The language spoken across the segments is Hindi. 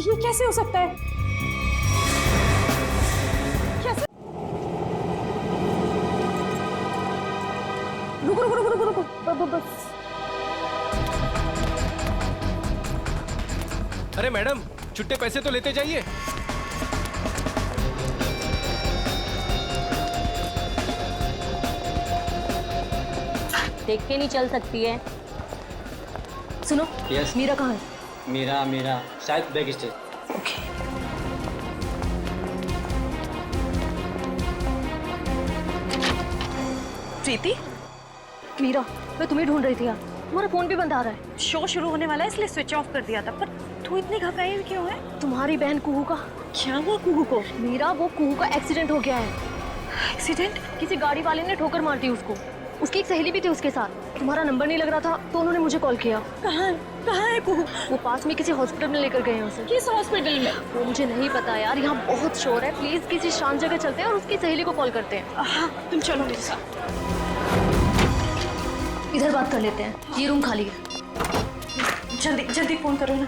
ये कैसे हो सकता है? कैसे? रुको रुको रुको रुको रुको, बस। अरे मैडम, छुट्टे पैसे तो लेते जाइए। देख के नहीं चल सकती है। सुनो, यस। मीरा कहाँ है? मेरा शायद बैक स्टेज। ओके। प्रीति, मीरा, मैं तुम्हें ढूंढ रही थी यार। तुम्हारा फोन भी बंद आ रहा है। शो शुरू होने वाला है इसलिए स्विच ऑफ कर दिया था। पर तू इतनी घबराई क्यों है? तुम्हारी बहन कुहू का। क्या हुआ कुहू को? मीरा, वो कुहू का एक्सीडेंट हो गया है। एक्सीडेंट? किसी गाड़ी वाले ने ठोकर मार दी उसको। उसकी एक सहेली भी थी उसके साथ। तुम्हारा नंबर नहीं लग रहा था तो उन्होंने मुझे कॉल किया। कहाँ है कुहू? वो पास में किसी हॉस्पिटल में लेकर गए हैं उसे। किस हॉस्पिटल में? वो मुझे नहीं पता यार, यहाँ बहुत शोर है। प्लीज किसी शांत जगह चलते हैं और उसकी सहेली को कॉल करते हैं। हाँ, तुम चलो मेरे साथ। इधर बात कर लेते हैं, ये रूम खाली है। जल्दी जल्दी फोन करो ना।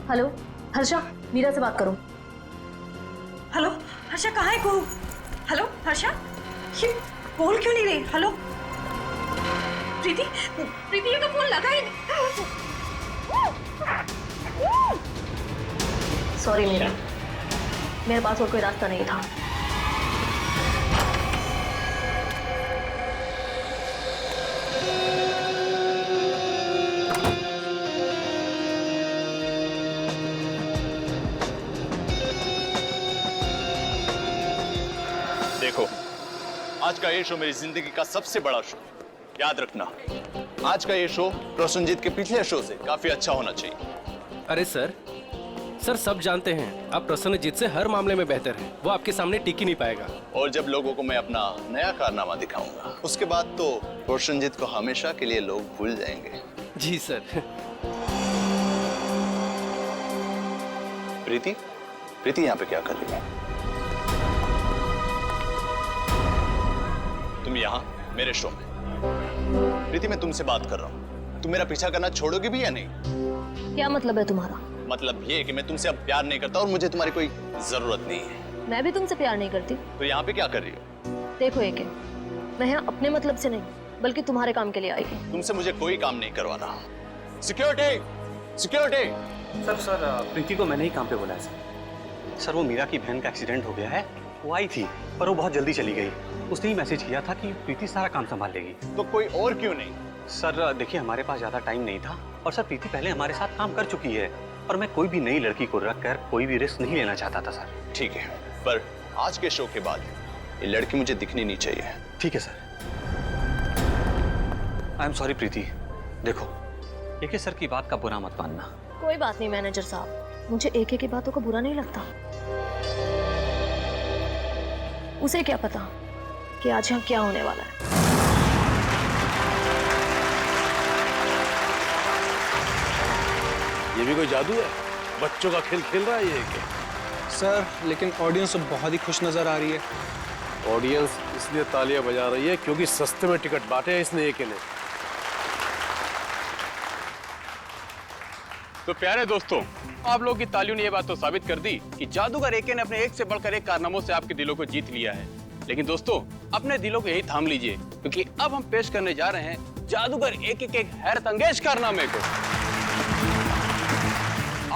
हेलो हर्षा, मीरा से बात करो। हेलो हर्षा, कहाँ है कुहू? हेलो हर्षा, ये बोल क्यों नहीं रही? हेलो प्रीति, प्रीति, ये तो फोन लगा ही नहीं। सॉरी मीरा, मेरे पास और कोई रास्ता नहीं था। देखो, आज का ये शो मेरी जिंदगी का सबसे बड़ा शो। याद रखना, आज का ये शो प्रसन्नजीत के पिछले शो से काफी अच्छा होना चाहिए। अरे सर, सब जानते हैं आप प्रसन्नजीत से हर मामले में बेहतर हैं। वो आपके सामने टिक ही नहीं पाएगा। और जब लोगों को मैं अपना नया कारनामा दिखाऊंगा, उसके बाद तो प्रसन्नजीत को हमेशा के लिए लोग भूल जाएंगे। जी सर। प्रीति, प्रीति यहाँ पे क्या कर रही है? तुम यहाँ मेरे शो में। प्रीति, मैं तुमसे बात कर रहा हूँ। तुम मेरा पीछा करना छोड़ोगे भी या नहीं? क्या मतलब है तुम्हारा? मतलब ये कि मैं तुमसे अब प्यार नहीं करता और मुझे तुम्हारी कोई जरूरत नहीं है। मैं भी तुमसे प्यार नहीं करती। तो यहाँ पे क्या कर रही हो? देखो एके, मैं यहाँ अपने मतलब से नहीं बल्कि तुम्हारे काम के लिए आई हूँ। तुमसे मुझे कोई काम नहीं करवाना। Security, security. सर प्रीति को मैंने ही काम पे बुलाया सर। वो मीरा की बहन का एक्सीडेंट हो गया है। वो आई थी पर वो बहुत जल्दी चली गई। उसने ही मैसेज किया था कि प्रीति सारा काम संभाल लेगी। तो कोई और क्यों नहीं? सर देखिए, हमारे पास ज्यादा टाइम नहीं था और सर प्रीति पहले हमारे साथ काम कर चुकी है और मैं कोई भी नई लड़की को रखकर कोई भी रिस्क नहीं लेना चाहता था सर। ठीक है, पर आज के शो के बाद ये लड़की मुझे दिखनी नहीं चाहिए। ठीक है सर। आई एम सॉरी प्रीति। देखो, एके सर की बात का बुरा मत मानना। कोई बात नहीं मैनेजर साहब, मुझे एके की बातों का बुरा नहीं लगता। उसे क्या पता कि आज यहाँ क्या होने वाला है। ये भी कोई जादू है? बच्चों का खेल खेल रहा है ये क्या? सर लेकिन ऑडियंस तो बहुत ही खुश नजर आ रही है। ऑडियंस इसलिए तालियां बजा रही है क्योंकि सस्ते में टिकट बांटे हैं इसने एक ने। तो प्यारे दोस्तों, आप लोगों की तालियों ने यह बात तो साबित कर दी कि जादूगर एके ने अपने एक से बढ़कर एक कारनामों से आपके दिलों को जीत लिया है। लेकिन दोस्तों, अपने दिलों को यही थाम लीजिए क्योंकि अब हम पेश करने जा रहे हैं जादूगर एके के एक हैरत अंगेज कारनामे को।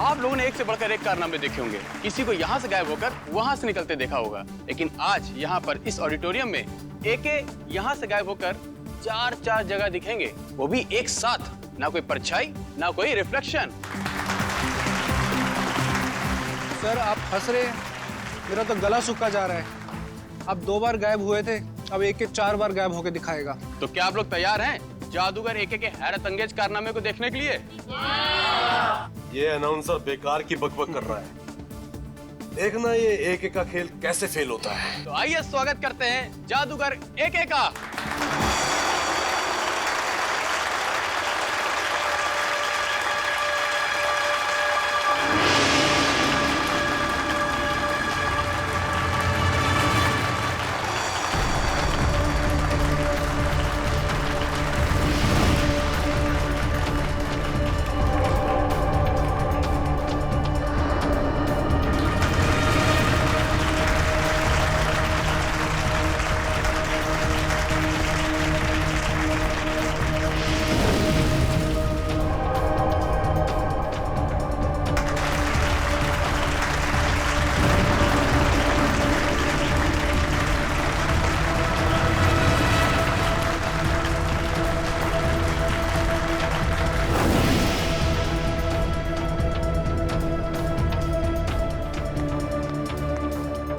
आप लोगों ने एक से बढ़कर एक कारनामे देखे होंगे। किसी को यहाँ से गायब होकर वहां से निकलते देखा होगा, लेकिन आज यहाँ पर इस ऑडिटोरियम में एके यहाँ से गायब होकर चार जगह दिखेंगे, वो भी एक साथ। ना कोई परछाई, ना कोई रिफ्लेक्शन। सर आप हंस रहे हैं, मेरा तो गला सूखा जा रहा है। अब 2 बार गायब हुए थे, अब एक 4 बार गायब होकर दिखाएगा। तो क्या आप लोग तैयार हैं जादूगर एके के हैरत अंगेज कारनामे को देखने के लिए? ये अनाउंसर बेकार की बकबक कर रहा है। देखना ये एक का खेल कैसे फेल होता है। तो आइए स्वागत करते हैं जादूगर एके का।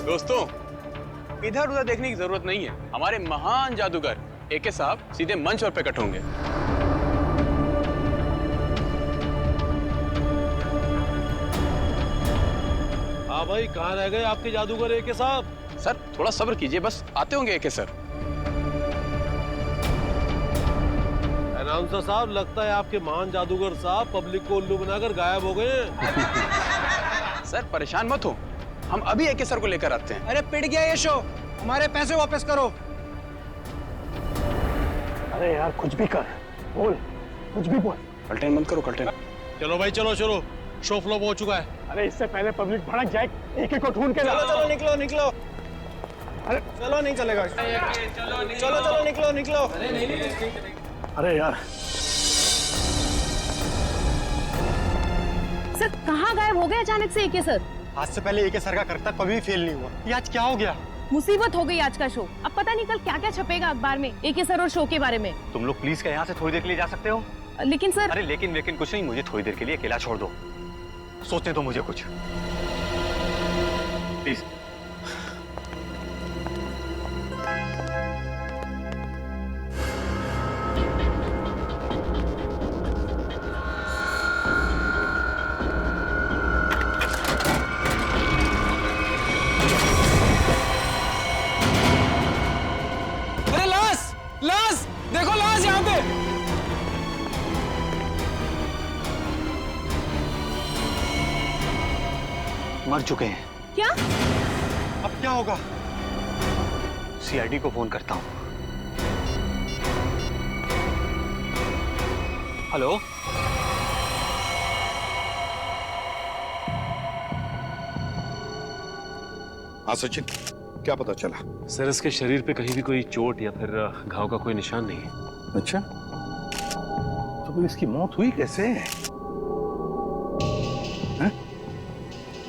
दोस्तों, इधर उधर देखने की जरूरत नहीं है। हमारे महान जादूगर एके साहब सीधे मंच पर प्रकट होंगे। हाँ भाई, कहाँ रह गए आपके जादूगर एके साहब? सर थोड़ा सब्र कीजिए, बस आते होंगे एके सर। अनाउंसर साहब, लगता है आपके महान जादूगर साहब पब्लिक को उल्लू बनाकर गायब हो गए हैं। सर परेशान मत हो, हम अभी एके सर को लेकर आते हैं। अरे पिट गया ये शो, हमारे पैसे वापस करो। अरे यार कुछ भी कर, बोल, कुछ भी बोल। कल्टेन मत करो, कल्टेन। चलो भाई, चलो चलो, शो फ्लॉप हो चुका है। अरे इससे पहले पब्लिक भड़क जाए, एक एक को ढूंढ के ला। चलो चलो निकलो निकलो। अरे चलो नहीं चलेगा। चलो चलो निकलो निकलो। अरे यार, सर कहाँ गायब हो गए अचानक से एके सर? आज से पहले एके सर का करतब कभी फेल नहीं हुआ। ये आज क्या हो गया? मुसीबत हो गई आज का शो। अब पता नहीं कल क्या क्या छपेगा अखबार में एके सर और शो के बारे में। तुम लोग प्लीज क्या यहाँ से थोड़ी देर के लिए जा सकते हो? लेकिन सर। अरे लेकिन कुछ नहीं, मुझे थोड़ी देर के लिए अकेला छोड़ दो, सोचने दो मुझे कुछ, प्लीज। अरे लाश, लाश देखो, लाश यहाँ पे। मर चुके हैं। क्या? अब क्या होगा? सीआईडी को फोन करता हूँ। हेलो, हाँ सचिन, क्या पता चला? सर इसके शरीर पे कहीं भी कोई चोट या फिर घाव का कोई निशान नहीं है। अच्छा, तो फिर इसकी मौत हुई कैसे? हैं?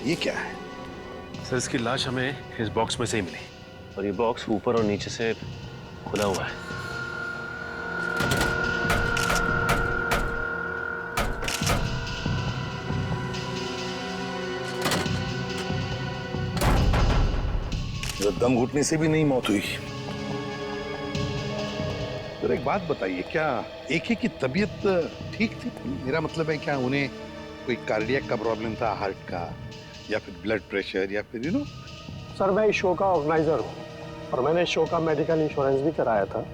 ये क्या है? सर इसकी लाश हमें इस बॉक्स में से ही मिली, और ये बॉक्स ऊपर और नीचे से खुला हुआ है। दम घुटने से भी नहीं मौत हुई। तो एक बात बताइए, क्या एके की तबीयत ठीक थी? मेरा मतलब है, क्या उन्हें कोई कार्डियक का प्रॉब्लम था, हार्ट का, या फिर ब्लड प्रेशर, या फिर सर मैं इस शो का ऑर्गेनाइजर हूँ और मैंने इस शो का मेडिकल इंश्योरेंस भी कराया था,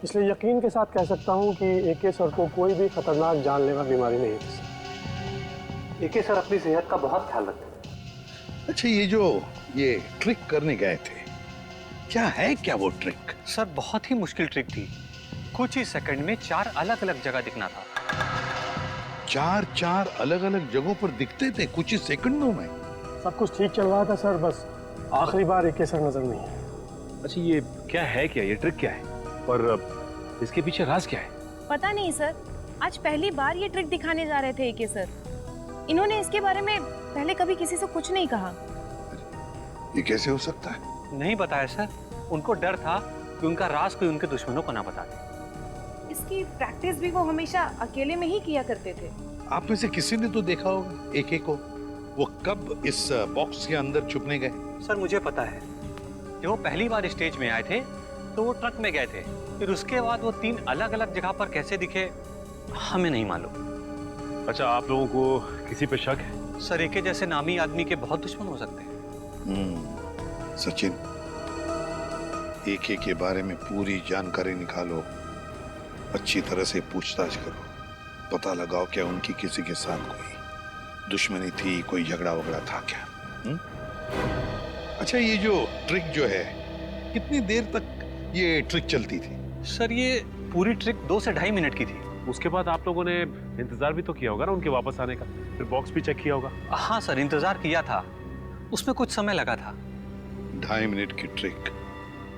इसलिए यकीन के साथ कह सकता हूँ कि एके सर को कोई भी खतरनाक जानलेवा बीमारी नहीं थी। एके सर अपनी सेहत का बहुत ख्याल रखते हैं। अच्छा, ये ट्रिक करने गए थे, क्या है क्या वो ट्रिक? सर बहुत ही मुश्किल ट्रिक थी। कुछ ही सेकंड में 4 अलग अलग जगह दिखना था। 4 अलग अलग जगहों पर दिखते थे कुछ ही सेकंडों में? सब कुछ ठीक चल रहा था सर, बस आखिरी बार एके सर नजर नहीं है। अच्छा ये क्या है, क्या ये ट्रिक क्या है, और इसके पीछे राज क्या है? पता नहीं सर, आज पहली बार ये ट्रिक दिखाने जा रहे थे एके सर। इन्होंने इसके बारे में पहले कभी किसी से कुछ नहीं कहा। ये कैसे हो सकता है? नहीं बताया सर, उनको डर था कि उनका राज कोई उनके दुश्मनों को ना बता दे। इसकी प्रैक्टिस भी वो हमेशा अकेले में ही किया करते थे। आप में से किसी ने तो देखा होगा एके को, वो कब इस बॉक्स के अंदर छुपने गए? सर मुझे पता है, जब वो पहली बार स्टेज में आए थे तो वो ट्रक में गए थे, फिर उसके बाद वो 3 अलग अलग जगह पर कैसे दिखे हमें नहीं मालूम। अच्छा, आप लोगों को किसी पे शक है? सर एके जैसे नामी आदमी के बहुत दुश्मन हो सकते हैं। सचिन, एके के बारे में पूरी जानकारी निकालो, अच्छी तरह से पूछताछ करो, पता लगाओ क्या उनकी किसी के साथ कोई दुश्मनी थी, कोई झगड़ा वगड़ा था क्या? अच्छा, ये जो ट्रिक जो है, कितनी देर तक ये ट्रिक चलती थी? सर ये पूरी ट्रिक 2 से 2.5 मिनट की थी। उसके बाद आप लोगों ने इंतजार भी तो किया होगा ना उनके वापस आने का, फिर बॉक्स भी चेक किया होगा। हाँ सर, इंतजार किया था, उसमें कुछ समय लगा था। 2.5 मिनट की ट्रिक,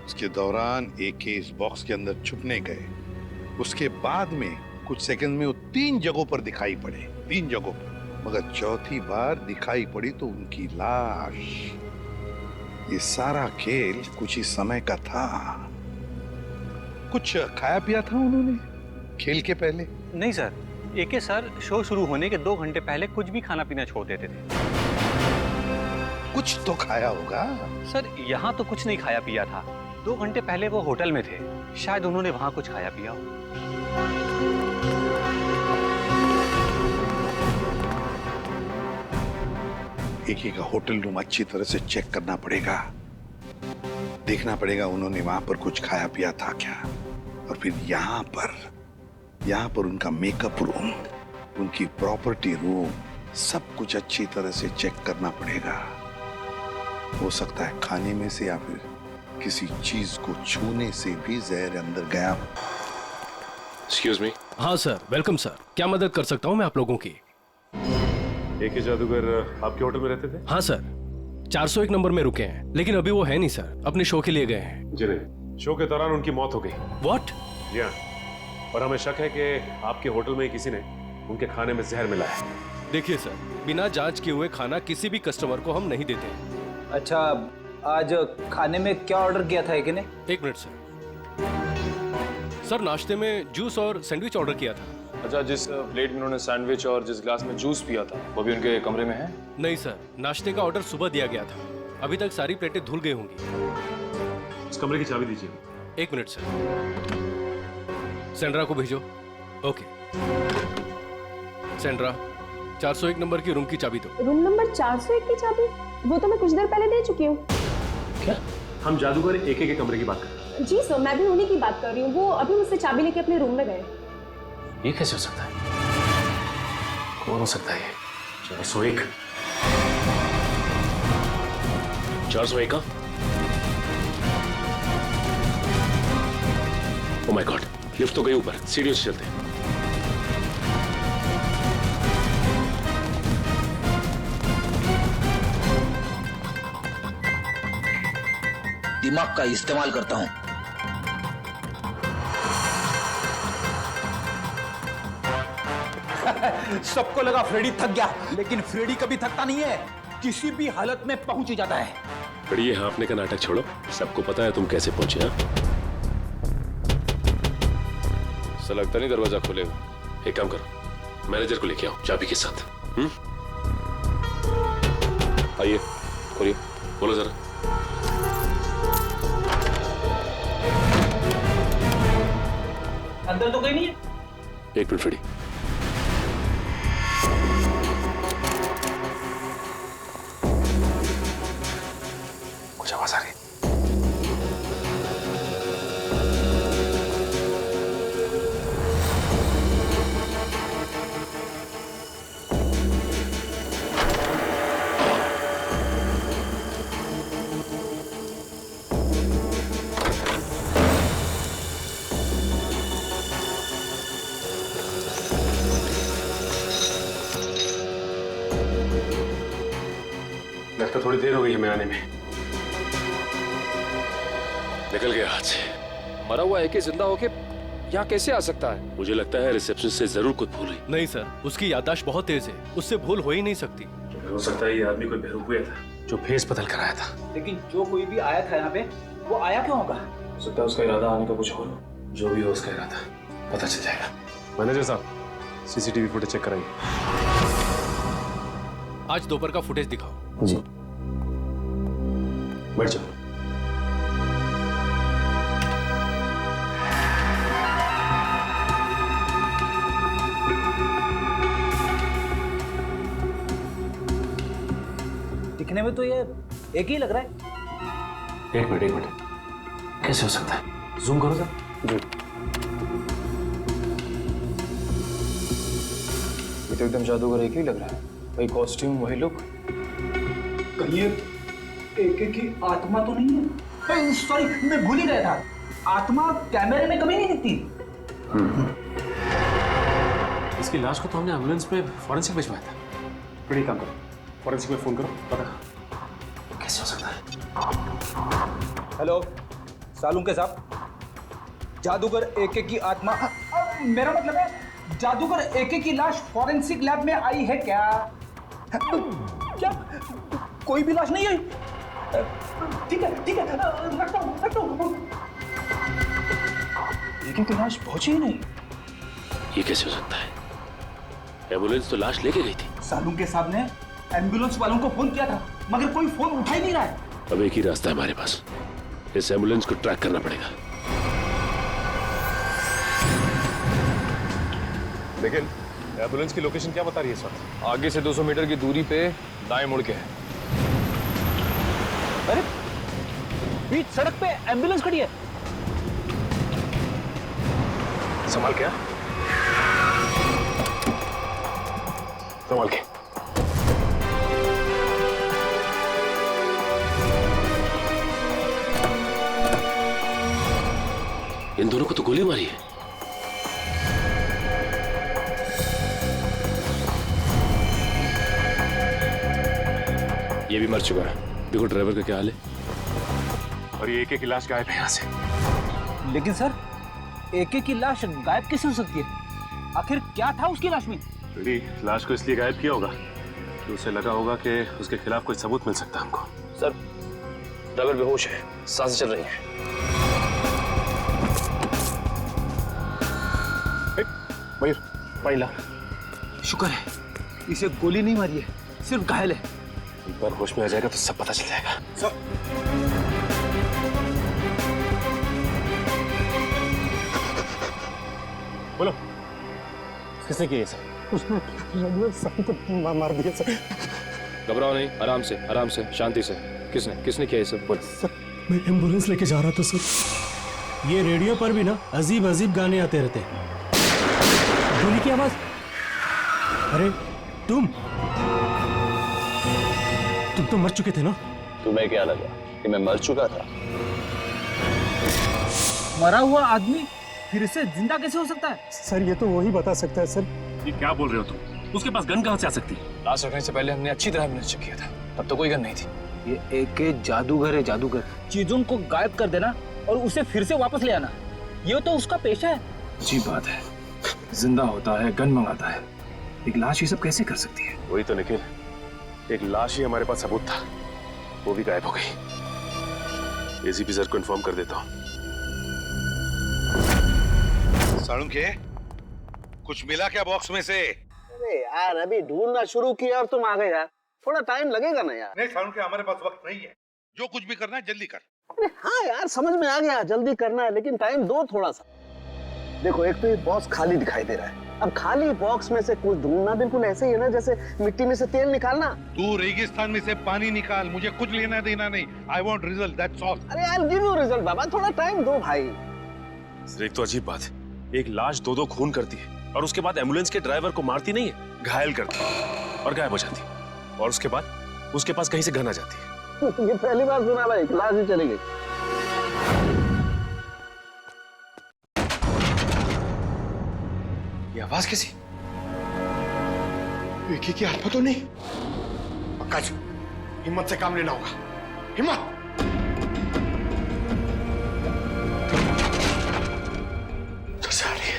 उसके दौरान एके इस बॉक्स के अंदर छुपने गए, उसके बाद में कुछ सेकंड में वो 3 जगहों पर दिखाई पड़े, 3 जगहों पर, मगर चौथी बार दिखाई पड़ी तो उनकी लाश। ये सारा खेल कुछ ही समय का था। कुछ खाया पिया था उन्होंने खेल के पहले? नहीं सर, एके सर शो शुरू होने के 2 घंटे पहले कुछ भी खाना पीना छोड़ देते थे। कुछ तो खाया होगा। सर यहाँ तो कुछ नहीं खाया पिया था। 2 घंटे पहले वो होटल में थे, शायद उन्होंने वहां कुछ खाया पिया हो। एक का होटल रूम अच्छी तरह से चेक करना पड़ेगा, देखना पड़ेगा उन्होंने वहां पर कुछ खाया पिया था क्या। और फिर यहाँ पर उनका मेकअप रूम, उनकी प्रॉपर्टी रूम, सब कुछ अच्छी तरह से चेक करना पड़ेगा। हो सकता है खाने में से या फिर किसी चीज को छूने से भी जहर अंदर गया। Excuse me. हाँ सर, वेलकम सर। क्या मदद कर सकता हूँ मैं आप लोगों की? AK जादूगर आपके होटल में रहते थे? हाँ सर, 401 नंबर में रुके हैं, लेकिन अभी वो है नहीं सर, अपने शो के लिए गए हैं। जी नहीं, शो के दौरान उनकी मौत हो गई। व्हाट? जी हाँ, और हमें शक है कि आपके होटल में किसी ने उनके खाने में जहर मिलाया है। देखिए सर, बिना जांच किए हुए खाना किसी भी कस्टमर को हम नहीं देते हैं। अच्छा, आज खाने में क्या ऑर्डर किया था एक ने? 1 मिनट सर। सर नाश्ते में जूस और सैंडविच ऑर्डर किया था। अच्छा, जिस प्लेट में उन्होंने सैंडविच और जिस ग्लास में जूस पिया था वो भी उनके कमरे में है? नहीं सर, नाश्ते का ऑर्डर सुबह दिया गया था, अभी तक सारी प्लेटें धुल गई होंगी। इस कमरे की चाबी दीजिए। 1 मिनट सर। सेंड्रा को भेजो। ओके सेंड्रा, 401 नंबर की रूम की चाबी दो। रूम नंबर 401 की चाबी? वो तो मैं कुछ देर पहले दे चुकी हूँ। क्या? हम जादूगर AK के कमरे की बात कर रहे हैं। जी सर, मैं भी उन्हीं की बात कर रही हूँ। वो अभी मुझसे चाबी लेके अपने रूम में गए। ये कैसे हो सकता है? कौन हो सकता है ये? 401? 401 का? ओह माय गॉड, लिफ्ट तो गई ऊपर, सीढ़ियों से चलते हैं। दिमाग का इस्तेमाल करता हूं। सबको लगा फ्रेडी थक गया, लेकिन फ्रेडी कभी थकता नहीं है, किसी भी हालत में पहुंच ही जाता है। बड़ी ये हाँफने का नाटक छोड़ो, सबको पता है तुम कैसे पहुंचे। हाँ, ऐसा लगता नहीं दरवाजा खोलेगा। एक काम करो, मैनेजर को लेके आओ चाबी के साथ। आइए, खोलिए, बोलो जरा। अंदर तो कोई नहीं है। 1 मिनट फ्रेडी। कुछ आवाज आ रही है। लगता थोड़ी देर हो गई हमें आने में। निकल गया हाथ से। मरा हुआ AK जिंदा होके यहाँ कैसे आ सकता है? मुझे लगता है रिसेप्शन से जरूर कुछ भूल हुई। नहीं सर, उसकी याददाश्त बहुत तेज है, उससे भूल हो ही नहीं सकती। हो सकता है ये आदमी कोई बेवकूफ था जो भेस बदल कर आया था। लेकिन जो कोई भी आया था यहाँ पे, वो आया क्यों होगा? हो सकता है उसका इरादा आने का कुछ और हो। जो भी हो उसका इरादा पता चल जाएगा। मैनेजर साहब, CCTV फुटेज चेक कराइए। आज दोपहर का फुटेज दिखाओ। जी। बैठ जाओ। दिखने में तो ये एक ही लग रहा है। 1 मिनट। कैसे हो सकता है? जूम करो सर। जी। ये तो एकदम जादूगर एक ही लग रहा है। वही कॉस्ट्यूम, वही लुक। कहीं AK की आत्मा तो नहीं है? सॉरी, मैं भूल ही गया था। आत्मा कैमरे में कभी नहीं दिखती। इसकी लाश को तो हमने एम्बुलेंस में फॉरेंसिक भिजवाया था। बड़ी काम करो, फॉरेंसिक में फोन करो, पता कैसे हो सकता है। हेलो सालुंके साहब, जादूगर AK की आत्मा, मेरा मतलब है जादूगर AK की लाश फॉरेंसिक लैब में आई है क्या? क्या कोई भी लाश नहीं आई? ठीक है रखता हूँ। AK की लाश पहुंची ही नहीं। ये कैसे हो सकता है? एम्बुलेंस तो लाश लेके गई थी। सालुंके साहब ने एम्बुलेंस वालों को फोन किया था, मगर कोई फोन उठा ही नहीं रहा है। अब एक ही रास्ता है हमारे पास, इस एम्बुलेंस को ट्रैक करना पड़ेगा। लेकिन एम्बुलेंस की लोकेशन क्या बता रही है सर? आगे से 200 मीटर की दूरी पे दाएं मुड़ के है। अरे बीच सड़क पे एम्बुलेंस खड़ी है। संभाल के, संभाल के। इन दोनों को तो गोली मारी है। ये भी मर चुका है। देखो ड्राइवर का क्या हाल है। और ये एक लाश गायब है यहाँ से। लेकिन सर एके की लाश गायब कैसे हो सकती है? आखिर क्या था उसकी लाश में? लाश को इसलिए गायब किया होगा कि उसे लगा होगा कि उसके खिलाफ कोई सबूत मिल सकता है हमको। सर ड्राइवर बेहोश है, सांसें चल रही हैं। मयूर पानी ला। शुक्र है इसे गोली नहीं मारी है, सिर्फ घायल है। एक बार होश में आ जाएगा तो सब पता चल जाएगा। बोलो किसने किया ये सब? उसने रघुवीर साहब को मार दिया सर। घबराओ नहीं, आराम से, आराम से, शांति से। किसने किया ये सब? बोलो। सर मैं एम्बुलेंस लेके जा रहा था सर। ये रेडियो पर भी ना अजीब अजीब गाने आते रहते हैं। गोली की आवाज। अरे तुम तो मर चुके थे ना? तुम्हें क्या लगा कि मैं मर चुका था? मरा हुआ आदमी फिर से जिंदा कैसे हो सकता है? सर ये तो वही बता सकता है सर। ये क्या बोल रहे हो तुम? उसके पास गन कहां से आ सकती है? लाश रखने से पहले हमने अच्छी तरह एम्बुलेंस चेक किया था, तब तो कोई गन नहीं थी। ये एके जादूगर है, जादूगर। चीजों को गायब कर देना और उसे फिर से वापस ले आना, ये तो उसका पेशा है। अच्छी बात है, जिंदा होता है, गन मंगाता है, एक लाश ये सब कैसे कर सकती है? वही तो निखिल, एक लाश ही हमारे पास सबूत था, वो भी गायब हो गई। एसीपी सर को इन्फॉर्म कर देता हूँ। साळुंखे, कुछ मिला क्या बॉक्स में से? अरे यार अभी ढूंढना शुरू किया और तुम आ गए यार, थोड़ा टाइम लगेगा ना यार। नहीं साळुंखे, हमारे पास वक्त नहीं है, जो कुछ भी करना है जल्दी कर। अरे हाँ यार समझ में आ गया, जल्दी करना है लेकिन टाइम दो थोड़ा सा। देखो एक तो ये बॉक्स खाली दिखाई दे रहा है, अब खाली बॉक्स में से कुछ ढूंढना बिल्कुल ऐसे ही है ना जैसे मिट्टी में से तेल निकालना। तू रेगिस्तान में से पानी निकाल, मुझे कुछ लेना देना नहीं। I want result, that's all. अरे I will give you result बाबा, थोड़ा टाइम दो भाई। सर एक तो अजीब बात है, एक लाश दो खून करती है और उसके बाद एम्बुलेंस के ड्राइवर को मारती नहीं है, घायल करती है और गायब हो जाती है, और उसके बाद उसके पास कहीं से गन आ जाती है। ये पहली बार सुना भाई, लाश ही चली गई। ये आवाज कैसी? विकी की हाथ में तो नहीं। पंकज, हिम्मत से काम लेना होगा, हिम्मत। जैसे आ रही है।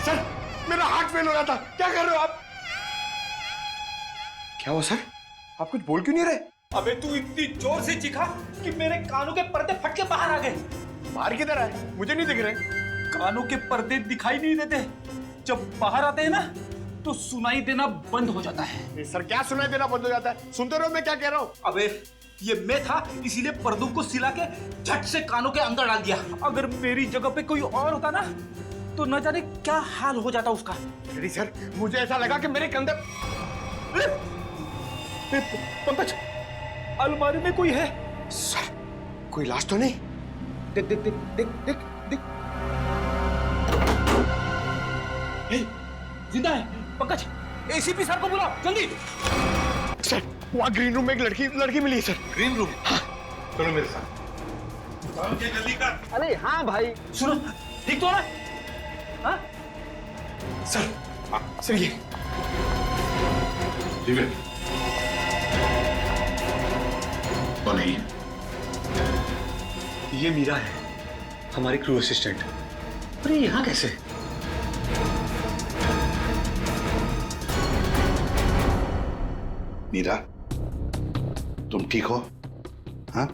सर मेरा हार्ट फेल हो रहा था, क्या कर रहे हो आप? क्या हुआ सर? आप कुछ बोल क्यों नहीं रहे? अबे तू इतनी जोर से चीखा कि मेरे कानों के पर्दे फट के बाहर आ गए। बाहर किधर आए? मुझे नहीं दिख रहे। कानों के पर्दे दिखाई नहीं देते, जब बाहर आते हैं ना तो सुनाई देना बंद हो जाता है। सर क्या सुनाई देना बंद हो जाता है? सुनते रहो मैं क्या कह रहा हूँ। अबे ये मैं था, इसीलिए पर्दों को सिला के झट से कानों के अंदर डाल दिया। अगर मेरी जगह पे कोई और होता ना तो न जाने क्या हाल हो जाता उसका। नहीं सर, मुझे ऐसा लगा कि मेरे कंधे। पंकज, अलमारी में कोई है। सर कोई लाश तो नहीं? देख देख देख देख देख देख, जिंदा है। पंकज, एसीपी सर को बुलाओ जल्दी। सर वहाँ ग्रीन रूम में एक लड़की मिली है सर। Green room? हाँ। चलो मेरे साथ। जल्दी कर। अरे हाँ भाई। सुनो, ठीक तो है? हाँ? सर ये ठीक है। कौन है ये मीरा है, हमारी क्रू असिस्टेंट। अरे यहाँ कैसे? मीरा, तुम ठीक हो? हाँ,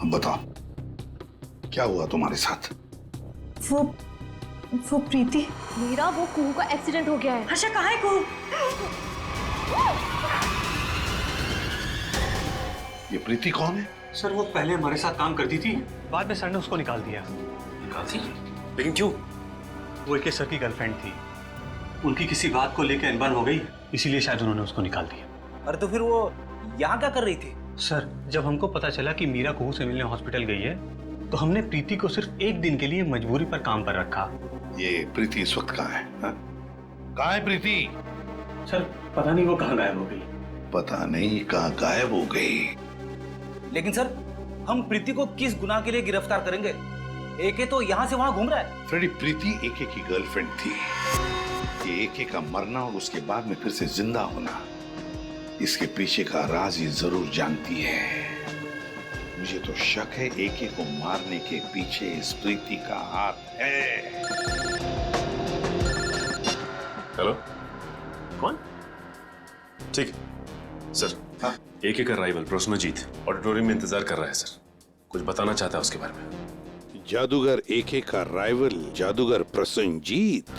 अब बताओ क्या हुआ तुम्हारे साथ? वो प्रीति। मीरा, वो कुहू का एक्सीडेंट हो गया है। हर्षा कहाँ है कुहू? ये प्रीति कौन है? सर वो पहले हमारे साथ काम करती थी, बाद में सर ने उसको निकाल दिया। निकाल दी? लेकिन क्यों? वो एक सर की गर्लफ्रेंड थी, उनकी किसी बात को लेकर अनबन हो गई, इसीलिए शायद उन्होंने उसको निकाल दिया। अरे तो फिर वो यहाँ क्या कर रही थी? सर जब हमको पता चला कि मीरा कुहू से मिलने हॉस्पिटल गई है, तो हमने प्रीति को सिर्फ एक दिन के लिए मजबूरी पर काम पर रखा। ये प्रीति इस वक्त कहाँ है? कहाँ है प्रीति? सर पता नहीं वो कहाँ गायब हो गई। पता नहीं कहाँ गायब हो गई। लेकिन सर, हम प्रीति को किस गुनाह के लिए गिरफ्तार करेंगे? एके तो यहाँ से वहाँ घूम रहा है। फ्रेडी, प्रीति एके की गर्लफ्रेंड थी। ये एके का मरना और उसके बाद में फिर से जिंदा होना, इसके पीछे का राज ये जरूर जानती है। मुझे तो शक है एके को मारने के पीछे इस प्रीति का हाथ है। हेलो, कौन? ठीक है सर। हाँ, एके का राइवल प्रसन्नजीत ऑडिटोरियम में इंतजार कर रहा है सर। कुछ बताना चाहता है उसके बारे में। जादूगर एके का राइवल जादूगर प्रसन्नजीत?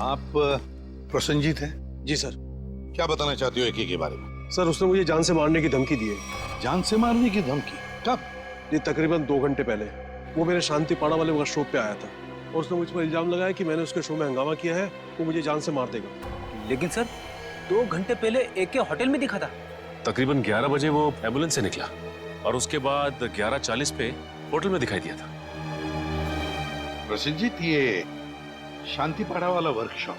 आप प्रसन्नजीत हैं? जी सर। क्या बताना चाहते हो एके के बारे में? सर उसने मुझे जान से मारने की धमकी दी है। जान से मारने की धमकी? कब? ये तकरीबन 2 घंटे पहले। वो मेरे शांति पाड़ा वाले वर्कशॉप पे आया था और उसने मुझ पर इल्जाम लगाया कि मैंने उसके शो में हंगामा किया है, वो मुझे जान से मार देगा। लेकिन सर 2 घंटे पहले एके होटल में दिखा था। तकरीबन 11 बजे वो एम्बुलेंस से निकला और उसके बाद 11:40 पे होटल में दिखाई दिया था। प्रसन्नजीत, ये शांतिपाड़ा वाला वर्कशॉप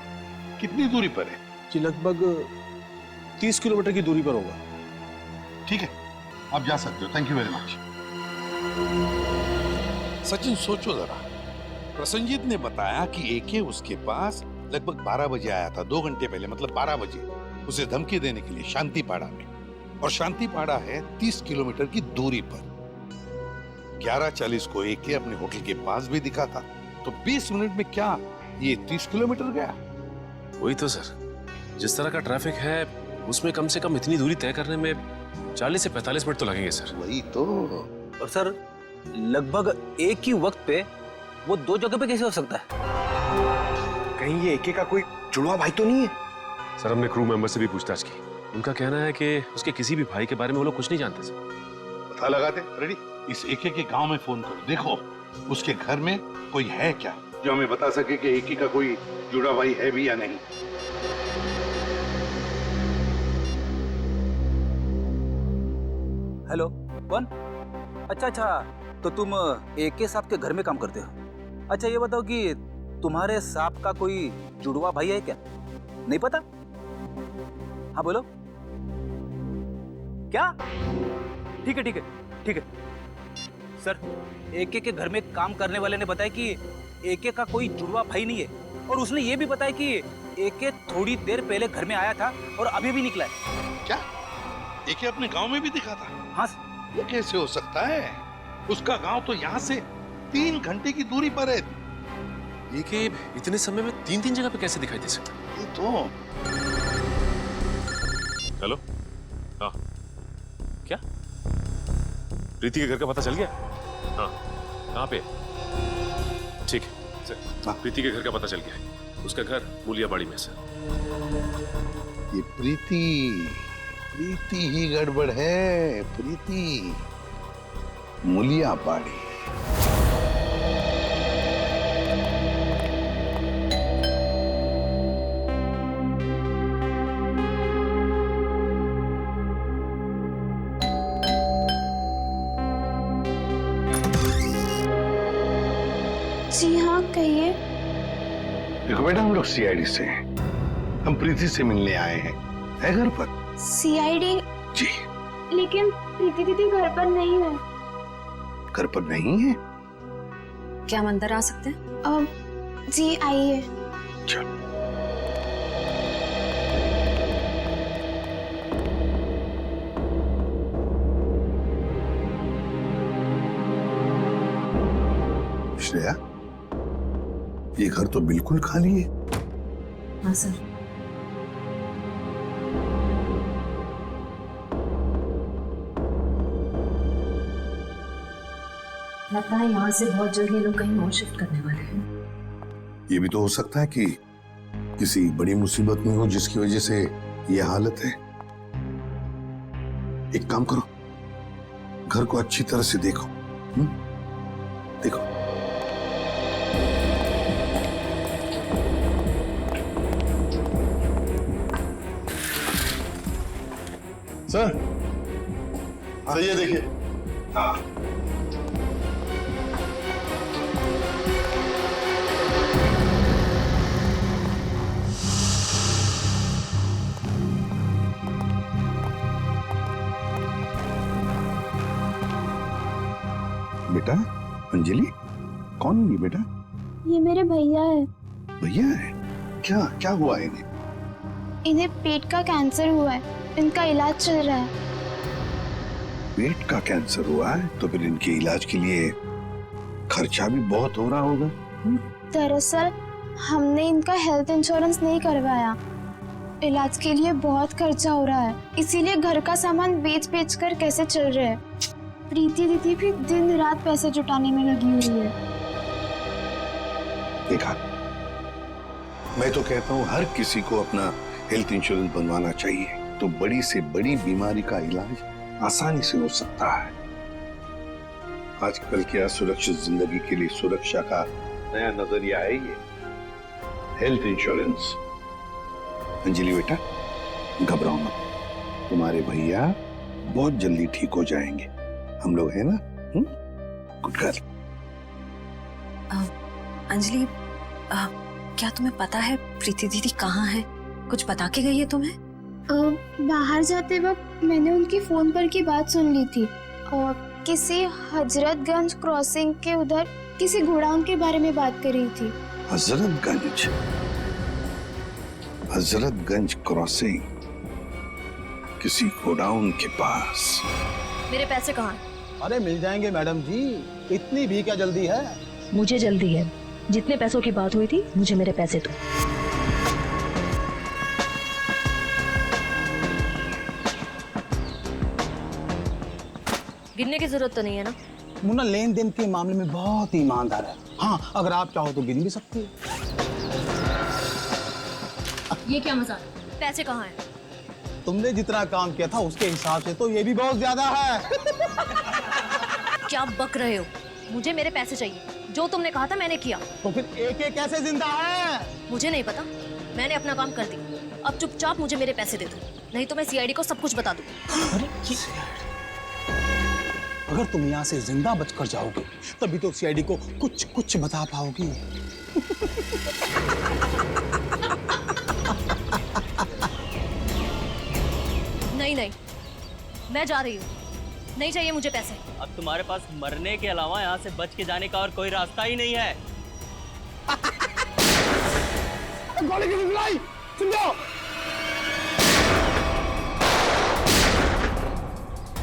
कितनी दूरी पर है? जी लगभग 30 किलोमीटर की दूरी पर होगा। ठीक है, आप जा सकते हो। Thank you very much. Sachin सोचो जरा, प्रसन्नजीत ने बताया कि एके उसके पास लगभग 12 बजे आया था, 2 घंटे पहले, मतलब 12 बजे उसे धमकी देने के लिए शांतिपाड़ा में। और शांतिपाड़ा है 30 किलोमीटर की दूरी पर। 11:40 को एके अपने होटल के पास भी दिखा था, तो 20 मिनट में क्या ये 30 किलोमीटर गया? वही तो सर, जिस तरह का ट्रैफिक है उसमें कम से कम इतनी दूरी तय करने में 40 से 45 मिनट तो लगेंगे सर। वही तो। और सर लगभग एक ही वक्त पे वो 2 जगह पे कैसे हो सकता है? कहीं ये एके का कोई जुड़वा भाई तो नहीं है? सर हमने क्रू मेंबर से भी पूछताछ की। उनका कहना है कि उसके किसी भी भाई के बारे में वो लोग कुछ नहीं जानते सर। पता लगाते रेडी, इस एके के गांव में फोन करो, देखो उसके घर में कोई है क्या जो हमें बता सके कि एके का कोई जुड़ा भाई है भी या नहीं। हेलो, कौन? अच्छा, तो तुम एके साहब के घर में काम करते हो? अच्छा ये बताओ कि तुम्हारे साहब का कोई जुड़वा भाई है क्या? नहीं पता? हाँ बोलो। क्या? ठीक है। सर एके के घर में काम करने वाले ने बताया कि एके का कोई जुड़वा भाई नहीं है, और उसने ये भी बताया कि एके थोड़ी देर पहले घर में आया था और अभी भी निकला है। क्या एके अपने गांव में भी दिखा था? हाँ। ये कैसे हो सकता है? उसका गांव तो यहाँ से 3 घंटे की दूरी पर है। एके इतने समय में 3 जगह पे कैसे दिखाई दे सकता? ये तो। हेलो, हाँ क्या प्रीति के घर का पता चल गया? हाँ, कहाँ पे? ठीक है सर, प्रीति के घर का पता चल गया है। उसका घर मूलियाबाड़ी में सर। ये प्रीति ही गड़बड़ है। प्रीति मूलियाबाड़ी। जी हाँ, कहिए। देखो बेटा, हम लोग सीआईडी से हैं। हम प्रीति से मिलने आए हैं। है घर पर? सीआईडी? जी। लेकिन प्रीति दीदी घर पर नहीं है। घर पर नहीं है? क्या हम अंदर आ सकते हैं? जी आइए। चलो। श्रेया, ये घर तो बिल्कुल खाली है। हाँ सर। लगता है यहाँ से बहुत जल्द ये लोग कहीं और शिफ्ट करने वाले हैं। ये भी तो हो सकता है कि किसी बड़ी मुसीबत में हो जिसकी वजह से ये हालत है। एक काम करो, घर को अच्छी तरह से देखो। देखो। सर, सही है, देखिए। हाँ। बेटा, अंजलि, कौन है ये बेटा? ये मेरे भैया है। भैया है? क्या क्या हुआ है इन्हें? इन्हें पेट का कैंसर हुआ है, इनका इलाज चल रहा है। पेट का कैंसर हुआ है तो फिर इनके इलाज के लिए खर्चा भी बहुत हो रहा होगा। दरअसल हमने इनका हेल्थ इंश्योरेंस नहीं करवाया, इलाज के लिए बहुत खर्चा हो रहा है, इसीलिए घर का सामान बेच बेच कर कैसे चल रहे हैं। प्रीति दीदी भी दिन रात पैसे जुटाने में लगी हुई है। देखा, मैं तो कहता हूँ हर किसी को अपना हेल्थ इंश्योरेंस बनवाना चाहिए, तो बड़ी से बड़ी बीमारी का इलाज आसानी से हो सकता है। आजकल के असुरक्षित जिंदगी के लिए सुरक्षा का नया नजरिया है ये हेल्थ इंश्योरेंस। अंजलि बेटा, घबराओ मत, तुम्हारे भैया बहुत जल्दी ठीक हो जाएंगे। हम लोग हैं ना? Good girl. अंजलि, क्या तुम्हें पता है प्रीति दीदी कहाँ है? कुछ बता के गई है तुम्हें? बाहर जाते वक्त मैंने उनकी फोन पर की बात सुन ली थी और किसी हजरतगंज क्रॉसिंग के उधर किसी गोडाउन के बारे में बात कर रही थी। हजरतगंज? हजरतगंज क्रॉसिंग, किसी गोडाउन के पास। मेरे पैसे कहाँ हैं? अरे मिल जाएंगे मैडम जी, इतनी भी क्या जल्दी है? मुझे जल्दी है। जितने पैसों की बात हुई थी, मुझे मेरे पैसे दो। गिनने की जरूरत तो नहीं है ना? मुन्ना लेन देन के मामले में बहुत ईमानदार है। हाँ, अगर आप चाहो तो गिन भी सकती है। ये क्या मजाक? पैसे कहाँ हैं? तुमने जितना काम किया था उसके हिसाब से तो ये भी बहुत ज्यादा है। क्या बक रहे हो? मुझे मेरे पैसे चाहिए। जो तुमने कहा था मैंने किया। तो फिर AK कैसे जिंदा है? मुझे नहीं पता, मैंने अपना काम कर दिया। अब चुपचाप मुझे मेरे पैसे दे दो, नहीं तो मैं CID को सब कुछ बता दूँ। अगर तुम यहाँ से जिंदा बचकर जाओगे तभी तो CID को कुछ कुछ बता पाओगी। नहीं नहीं, मैं जा रही हूँ, नहीं चाहिए मुझे पैसे। अब तुम्हारे पास मरने के अलावा यहाँ से बच के जाने का और कोई रास्ता ही नहीं है। गोली की बुलाई, सुन जाओ।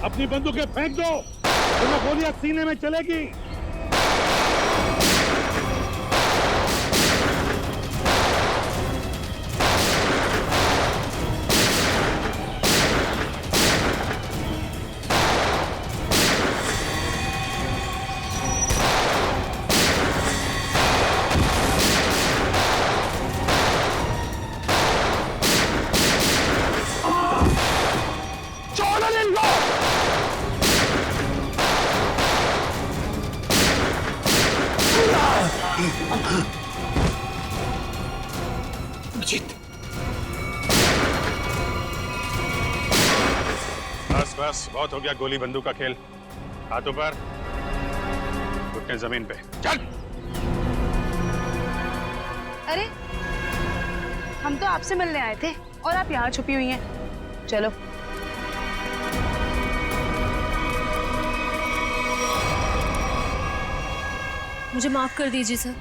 अपनी बंदूकें फेंक दो, तुम्हें गोलियां सीने में चलेगी। बस बस, बहुत हो गया गोली बंदूक का खेल। हाथों पर, घुटने जमीन पे। चल। अरे, हम तो आपसे मिलने आए थे और आप यहाँ छुपी हुई हैं। चलो। मुझे माफ कर दीजिए सर,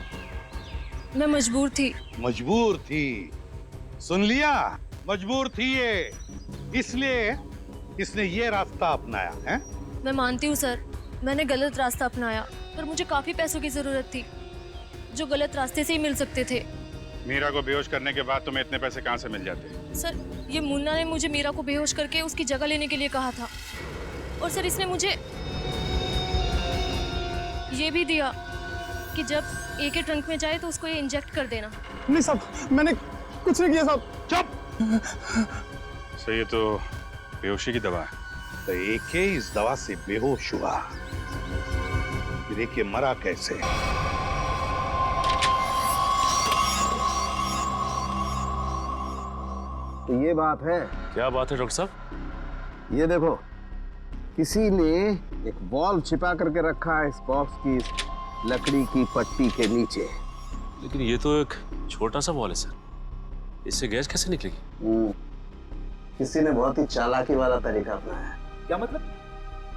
मैं मजबूर थी। मजबूर थी? सुन लिया, मजबूर थी ये, इसलिए इसने ये रास्ता अपनाया है। मैं मानती हूँ सर, मैंने गलत रास्ता अपनाया, पर मुझे काफी पैसों की जरूरत थी जो गलत रास्ते से ही मिल सकते थे। मीरा को बेहोश करने के बाद तुम्हें इतने पैसे कहाँ से मिल जाते? सर, ये मुन्ना ने मुझे मीरा को बेहोश करके उसकी जगह लेने के लिए कहा था, और सर इसने मुझे ये भी दिया कि जब एके ट्रंक में जाए तो उसको ये इंजेक्ट कर देना। नहीं साहब, मैंने कुछ नहीं किया साहब। चुप। सर ये तो बेहोशी की दवा है। तो एके इस दवा से बेहोश हुआ, फिर एके मरा कैसे? तो ये बात है। क्या बात है डॉक्टर साहब? ये देखो, किसी ने एक बॉल छिपा करके रखा है इस बॉक्स की इस लकड़ी की पट्टी के नीचे। लेकिन ये तो एक छोटा सा बॉल है सर, इससे गैस कैसे निकलेगी? किसी ने बहुत ही चालाकी वाला तरीका अपनाया है। क्या मतलब?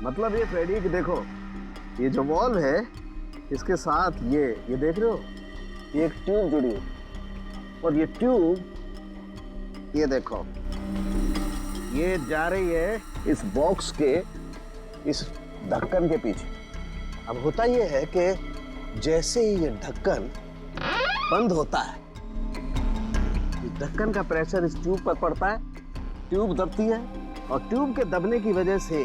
मतलब ये फ्रेडी कि देखो, ये जो बॉल है इसके साथ ये देख रहे हो, ये एक ट्यूब जुड़ी है और ये ट्यूब, ये देखो, ये जा रही है इस बॉक्स के इस ढक्कन के पीछे। अब होता ये है कि जैसे ही ये ढक्कन बंद होता है, इस ढक्कन का प्रेशर इस ट्यूब पर पड़ता है, ट्यूब दबती है और ट्यूब के दबने की वजह से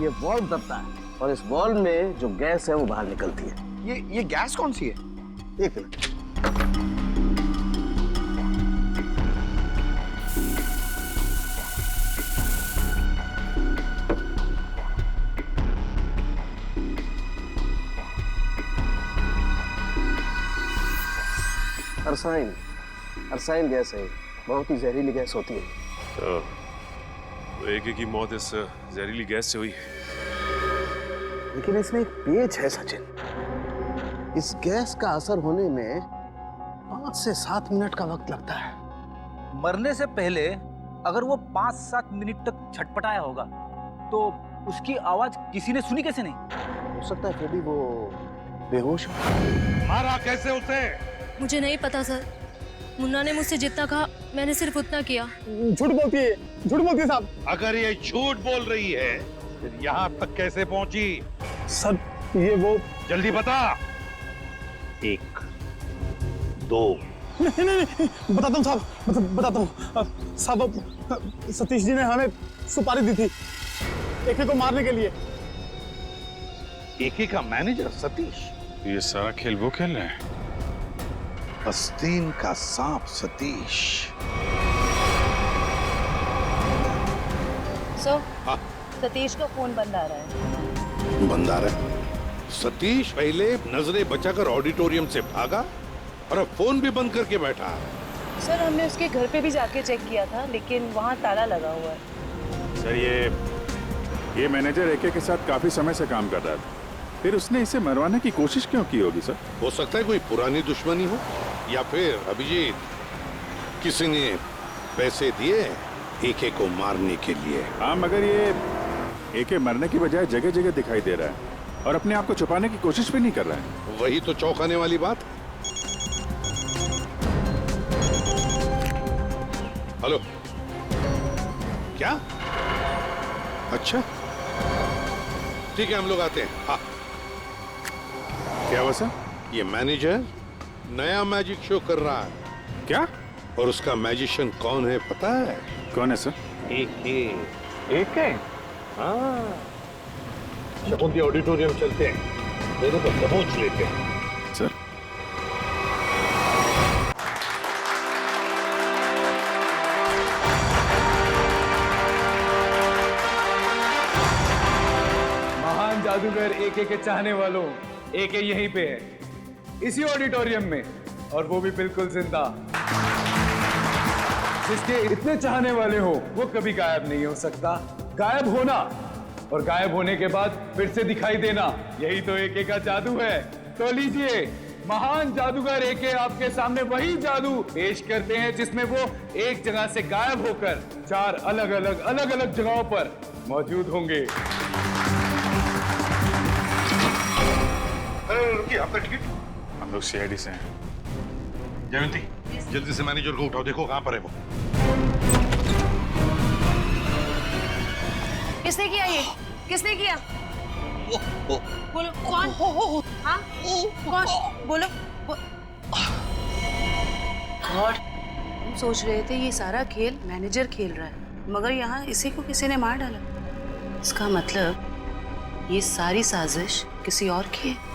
ये बॉल दबता है और इस बॉल में जो गैस है वो बाहर निकलती है। ये गैस कौन सी है? एक मिनट। अरसाइन गैस है, बहुत ही जहरीली गैस होती है। तो एके की मौत इस जहरीली गैस से हुई। लेकिन इसमें एक पेच है सचिन, इस गैस का असर होने में 5 से 7 मिनट का वक्त लगता है। मरने से पहले अगर वो 5-7 मिनट तक छटपटाया होगा तो उसकी आवाज किसी ने सुनी कैसे नहीं? हो सकता है फिर भी वो बेहोश हो। मारा कैसे उसे? मुझे नहीं पता सर, मुन्ना ने मुझसे जितना कहा मैंने सिर्फ उतना किया। झूठ बोलती है साहब। अगर ये झूठ बोल रही है फिर यहाँ तक कैसे पहुंची? सर ये वो, जल्दी बता। 1 2 नहीं, बताता हूँ साहब, बताता हूँ साहब। सतीश जी ने हमें सुपारी दी थी एके को मारने के लिए। एके का मैनेजर सतीश? ये सारा खेल वो खेल रहे हैं। आस्तीन का सांप सतीश। सतीश का फोन बंद आ रहा है। बंद आ रहा है? सतीश पहले नजरें बचाकर ऑडिटोरियम से भागा और अब फोन भी बंद करके बैठा है। सर हमने उसके घर पे भी जाके चेक किया था, लेकिन वहाँ ताला लगा हुआ है। सर ये मैनेजर एके के साथ काफी समय से काम कर रहा था, फिर उसने इसे मरवाने की कोशिश क्यों की होगी सर? हो सकता है कोई पुरानी दुश्मनी हो, या फिर अभिजीत किसी ने पैसे दिए एके को मारने के लिए। हाँ, मगर ये एके मरने की बजाय जगह जगह दिखाई दे रहा है और अपने आप को छुपाने की कोशिश भी नहीं कर रहा है। वही तो चौंकाने वाली बात। हेलो, क्या? अच्छा ठीक है, हम लोग आते हैं। हाँ, क्या हुआ सर? ये मैनेजर नया मैजिक शो कर रहा है। क्या? और उसका मैजिशियन कौन है पता है? कौन है सर? एके। हाँ, शकुंती ऑडिटोरियम चलते हैं, मेरे को दबोच लेते हैं। सर महान जादूगर एके के चाहने वालों, एके यहीं पे है, इसी ऑडिटोरियम में, और वो भी बिल्कुल जिंदा। जिसके इतने चाहने वाले हो वो कभी गायब नहीं हो सकता। गायब होना और गायब होने के बाद फिर से दिखाई देना, यही तो एके का जादू है। तो लीजिए, महान जादूगर एके आपके सामने वही जादू पेश करते हैं जिसमें वो एक जगह से गायब होकर 4 अलग अलग जगहों पर मौजूद होंगे। रुकिए, आपका टिकट? हम लोग सीआईडी से हैं। जयंती, जल्दी से मैनेजर को उठाओ, देखो कहाँ पर है वो। किसने किया ये? किसने किया? बोलो कौन? हाँ कौन? बोलो। गॉड, हम सोच रहे थे ये सारा खेल मैनेजर खेल रहा है, मगर यहाँ इसी को किसी ने मार डाला। इसका मतलब ये सारी साजिश किसी और की है।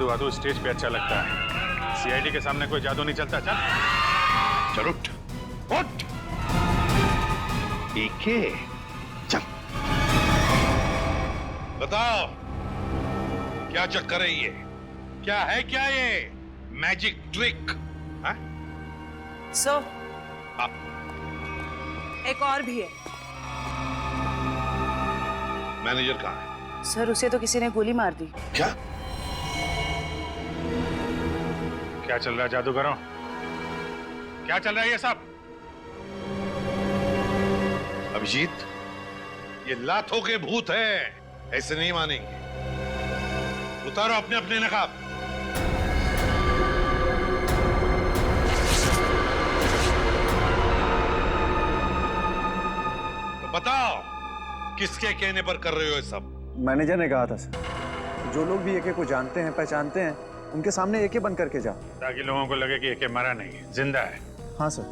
जादू वादू स्टेज पे अच्छा लगता है, सीआईडी के सामने कोई जादू नहीं चलता। चल चल उठ उठ। एके चल बताओ क्या चक्कर है ये? क्या है क्या ये मैजिक ट्रिक? सर एक और भी है। मैनेजर कहाँ है? सर उसे तो किसी ने गोली मार दी। क्या क्या चल रहा है जादूगरों? क्या चल रहा है ये सब? अभिजीत, ये लातों के भूत है, ऐसे नहीं मानेंगे। उतारो अपने अपने नकाब। तो बताओ किसके कहने पर कर रहे हो ये सब? मैनेजर ने कहा था सर, जो लोग भी एके को जानते हैं पहचानते हैं उनके सामने एके बन करके जाओ, ताकि लोगों को लगे कि एके मरा नहीं है, जिंदा है। हाँ सर,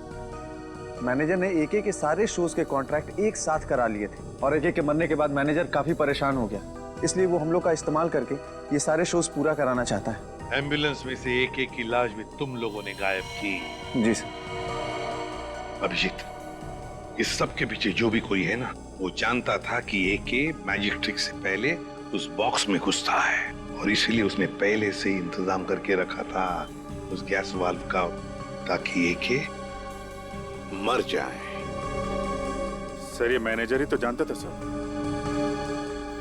मैनेजर ने एके के सारे शोज के कॉन्ट्रैक्ट एक साथ करा लिए थे और एके के मरने के बाद मैनेजर काफी परेशान हो गया, इसलिए वो हम लोग का इस्तेमाल करके ये सारे शोज पूरा कराना चाहता है। एम्बुलेंस में से एके की लाश भी तुम लोगों ने गायब की? जी सर। अभिजीत, इस सब के पीछे जो भी कोई है ना, वो जानता था कि एके मैजिक ट्रिक से पहले उस बॉक्स में घुसता है और इसीलिए उसने पहले से ही इंतजाम करके रखा था उस गैस वाल्व का, ताकि एके मर जाए। सर ये मैनेजर ही तो जानता था सर,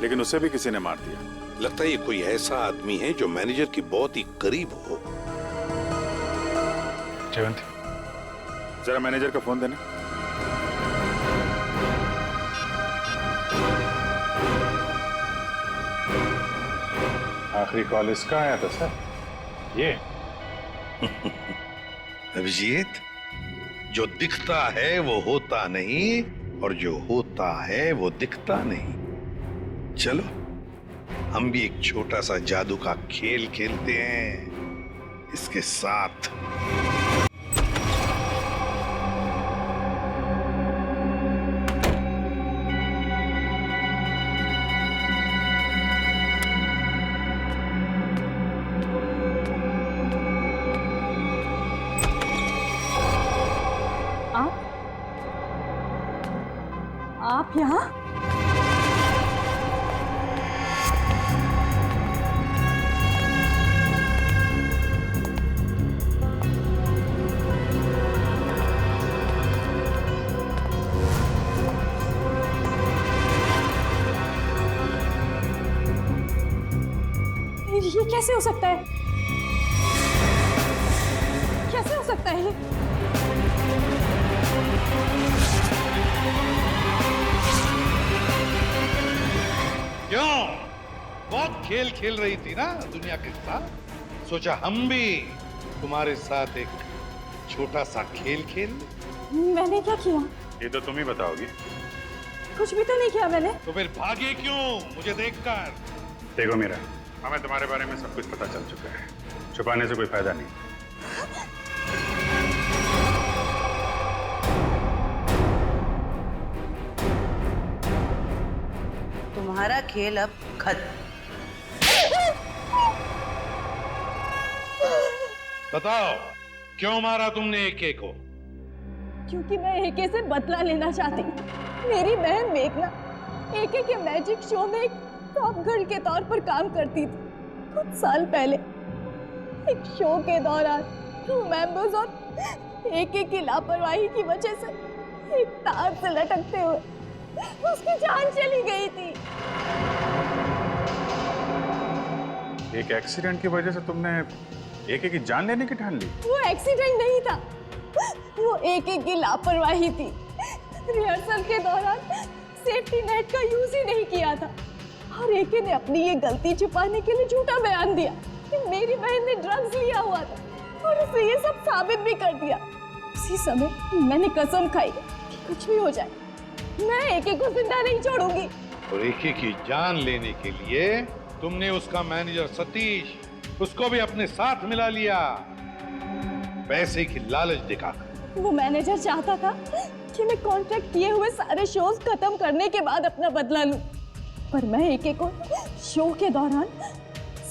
लेकिन उसे भी किसी ने मार दिया। लगता है ये कोई ऐसा आदमी है जो मैनेजर के बहुत ही करीब हो। जयवंती, जरा मैनेजर का फोन देना। आखिरी कॉल इसका आया था सर। ये अभिजीत, जो दिखता है वो होता नहीं और जो होता है वो दिखता नहीं। चलो हम भी एक छोटा सा जादू का खेल खेलते हैं इसके साथ। आप यहाँ? ये कैसे हो सकता है? कैसे हो सकता है ये? क्यों? बहुत खेल खेल रही थी ना दुनिया के साथ, सोचा हम भी तुम्हारे साथ एक छोटा सा खेल खेल। मैंने क्या किया? ये तो तुम ही बताओगी। कुछ भी तो नहीं किया मैंने। तो फिर भागे क्यों मुझे देखकर? देखो मीरा, हमें तुम्हारे बारे में सब कुछ पता चल चुका है, छुपाने से कोई फायदा नहीं। तुम्हारा खेल अब खत्म। बताओ क्यों मारा तुमने एके को? क्योंकि मैं एके से बदला लेना चाहती। मेरी बहन मेघना एके के मैजिक शो में एक टॉप गर्ल के तौर पर काम करती थी। कुछ साल पहले एक शो के दौरान क्रू मेंबर्स और एके की लापरवाही की वजह से एक तार से लटकते हुए उसकी जान चली गई थी। एक एक्सीडेंट की वजह से तुमने एके की जान लेने की ठान ली? वो एक्सीडेंट नहीं था, वो एके की लापरवाही थी। रिहर्सल के दौरान सेफ्टी नेट का यूज ही नहीं किया था और एके ने अपनी ये गलती छुपाने के लिए झूठा बयान दिया कि मेरी बहन ने ड्रग्स लिया हुआ था और उसे ये सब साबित भी कर दिया। उसी समय मैंने कसम खाई कि कुछ भी हो जाए मैं एके को जिंदा नहीं छोड़ूंगी। और एके की जान लेने के लिए तुमने उसका मैनेजर सतीश, उसको भी अपने साथ मिला लिया, पैसे की लालच दिखाकर। वो मैनेजर चाहता था कि मैं कॉन्ट्रैक्ट किए हुए सारे शोज खत्म करने के बाद अपना बदला लूं, पर मैं एके को शो के दौरान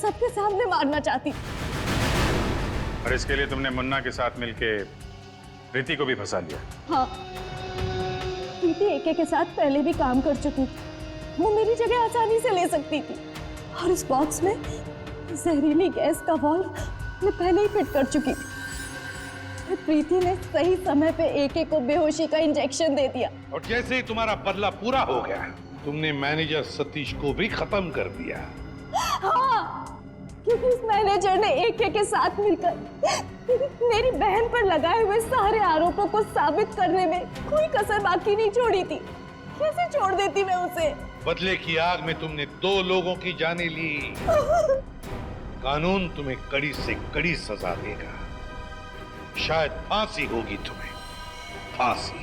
सबके सामने मारना चाहती। और इसके लिए तुमने मुन्ना के साथ मिलके प्रीति को भी फंसा लिया। हाँ, प्रीति एके के साथ पहले भी काम कर चुकी थी, वो मेरी जगह आसानी से ले सकती थी। और इस बॉक्स में जहरीली गैस का वाल्व मैं पहले ही फिट कर चुकी थी। प्रीति ने सही समय पे एके को बेहोशी का इंजेक्शन दे दिया। और जैसे ही तुम्हारा बदला पूरा हो गया, तुमने मैनेजर सतीश को भी खत्म कर दिया। हाँ, क्योंकि उस मैनेजर ने एके के साथ मिलकर मेरी बहन पर लगाए हुए सारे आरोपों को साबित करने में कोई कसर बाकी नहीं छोड़ी थी। कैसे छोड़ देती मैं उसे? बदले की आग में तुमने 2 लोगों की जानें ली। कानून तुम्हें कड़ी से कड़ी सजा देगा। शायद फांसी होगी तुम्हें, फांसी।